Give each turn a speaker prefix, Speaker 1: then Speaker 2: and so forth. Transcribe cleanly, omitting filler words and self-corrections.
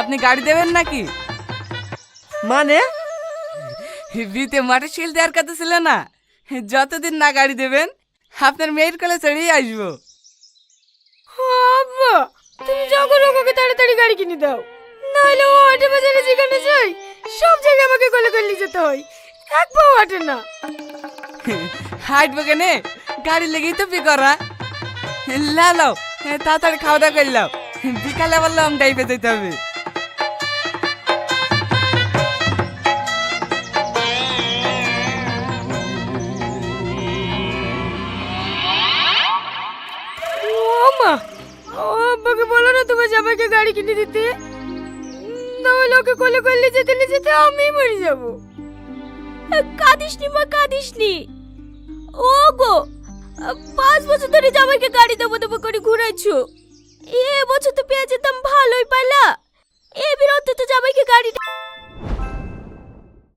Speaker 1: আপনি গাড়ি দেবেন নাকি?
Speaker 2: মানে?
Speaker 1: বিতে মাঠে শিল দেওয়ার কথা ছিল না, যতদিন না গাড়ি দেবেন আপনার মেয়ের কোলে চড়েই আসবো।
Speaker 3: আব্বা, তুমি যখন ওকে তাড়াতাড়ি গাড়ি কিনে দাও, নাহলে ও হাটে বাজারে যেখানে যাই সব জায়গায় আমাকে কোলে করে নিয়ে যেতে হয়, এক পাও হাঁটে না।
Speaker 1: হাঁটবো কেনে? গাড়ি লেগেই তো করা। লাও তাড়াতাড়ি খাওয়া দাওয়া করলাম, বিকালে আবার লং ড্রাইভে যেতে হবে।
Speaker 3: ও মা, ও আব্বাকে বলো না তোমার জামাইকে গাড়ি কিনে দিতে, নাহলে ওকে কোলে করে নিয়ে যেতে আমি মরে যাবো। কাঁদিসনি মা, কাঁদিসনি। ও গো, 5 বছর ধরে জামাইকে গাড়ি দেবো দেবো করে ঘুরাইছো, এ বছর তো পেঁয়াজের দাম ভালোই পাইলা।